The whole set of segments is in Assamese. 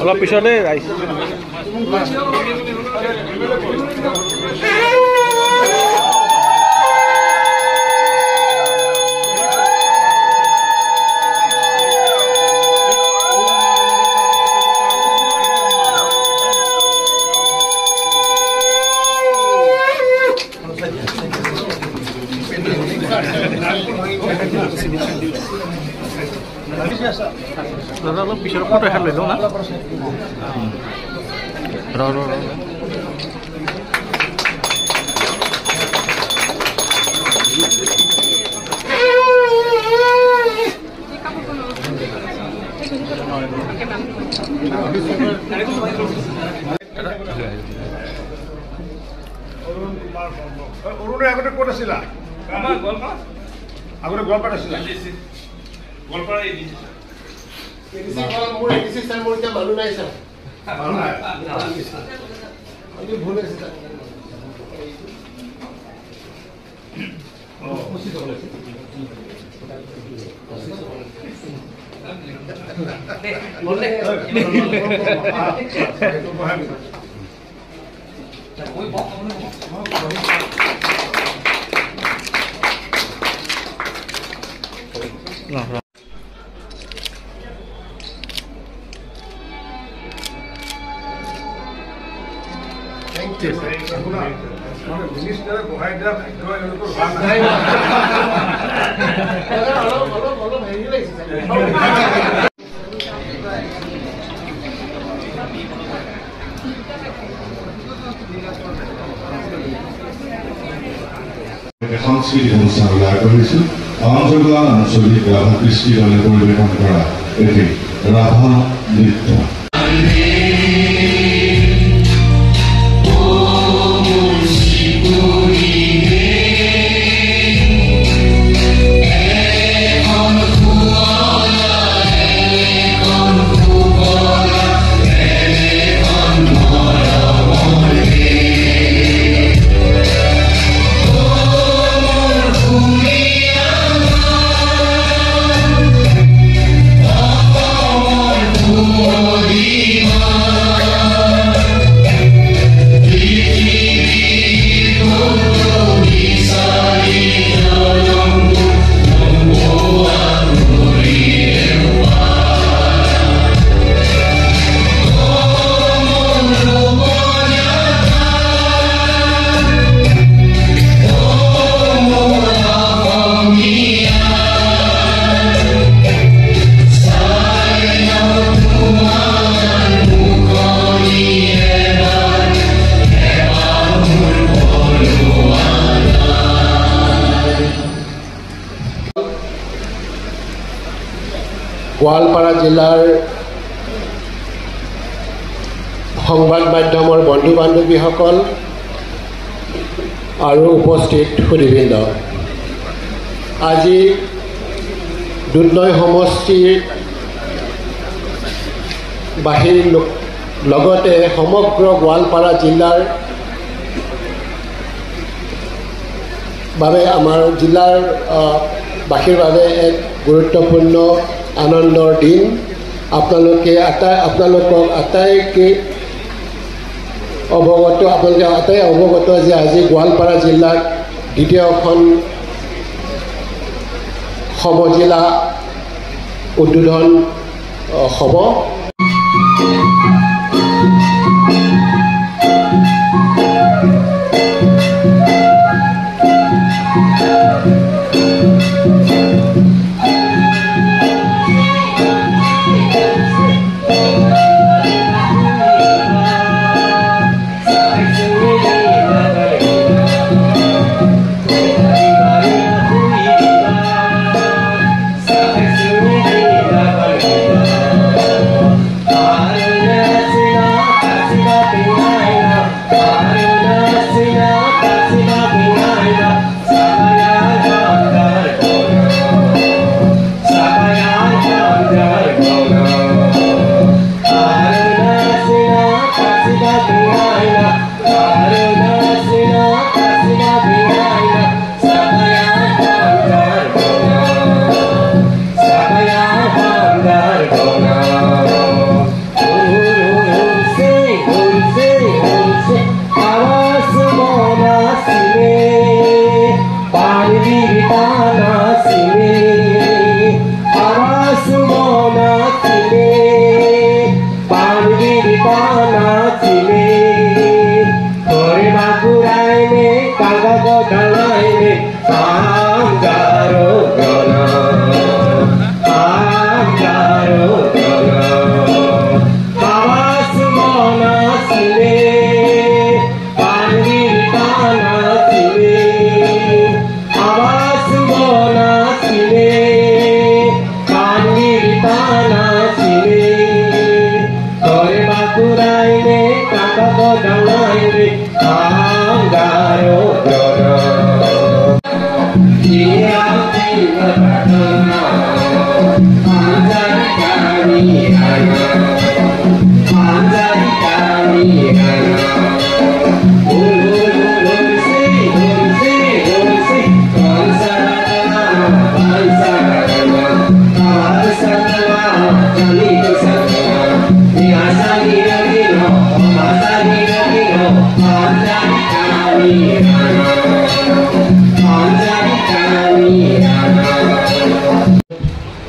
অলপ পিছতে আহিছে দাদা অলপ পিছৰ ফটো এখন লৈ লওঁ না অৰুণে আগতে ক'ত আছিলা আগতে গোৱালপাৰাত আছিলা গোৱালপাৰা মানুহ নাই ছাৰ ভুল আছে মিনিষ্টাৰে বহাই দিয়া সাংস্কৃতিক অনুষ্ঠান উল্লেখ কৰিছোঁ অঞ্চলগত আঞ্চলিক ৰাভা কৃষ্টি দলে পৰিৱেশন কৰা এটি ৰাভা নৃত্য গোৱালপাৰা জিলাৰ সংবাদ মাধ্যমৰ বন্ধু বান্ধৱীসকল আৰু উপস্থিত সুধীবৃন্দ, আজি দুধনৈ সমষ্টিৰ বাহিৰ লগতে সমগ্ৰ গোৱালপাৰা জিলাৰ বাবে আমাৰ জিলাৰ বাসীৰ বাবে এক গুৰুত্বপূৰ্ণ আনন্দৰ দিন। আপোনালোকে আটাইকে অৱগত যে আজি গোৱালপাৰা জিলাত দ্বিতীয়খন সমজিলা উদ্বোধন হ'ব।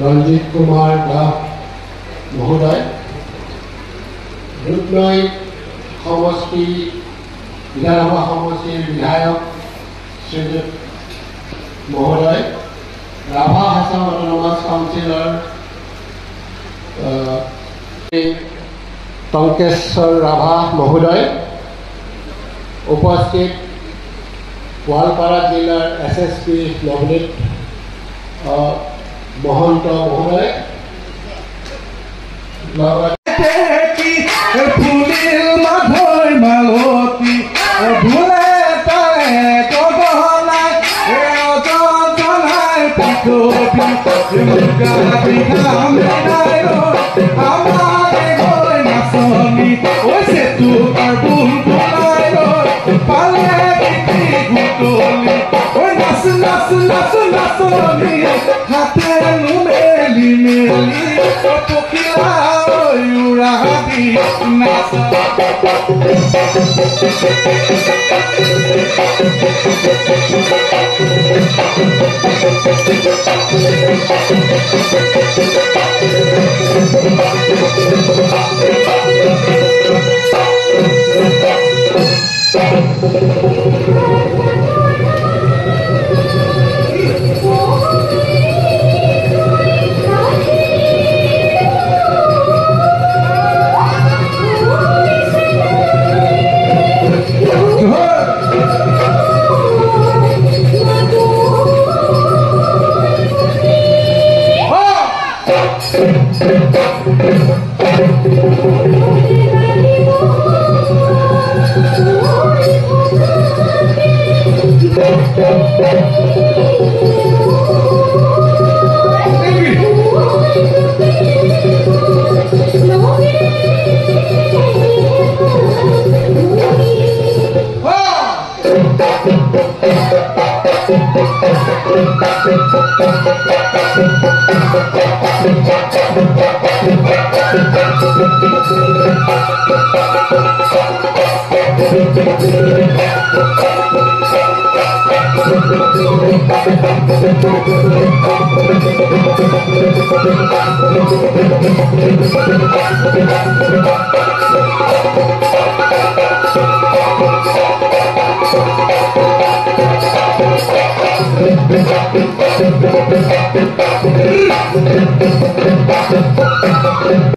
रंजित कुमार दास महोदय रुद्रनৈ समष्टि विधानसभा समष्टिर विधायक श्रीजुत महोदय राभा हासम अटोनमास काउंसिलर टंकेश्वर राभा महोदय उपस्थित गोवालपारा जिलार एसएसपी नवनीत महंत महोदय ফুলিল মাধৈ মালতী ধুলে তাৰে গগনাই অজনাই পিঠি আমাৰে গৈ নাচনি হৈছে তোমাৰ বুল বুলাই পালে পিঠি ঘুটলি নাচ নাচ নাচ নাচনি হাতে মেলি মেলি পখিলা উৰাদি নাচ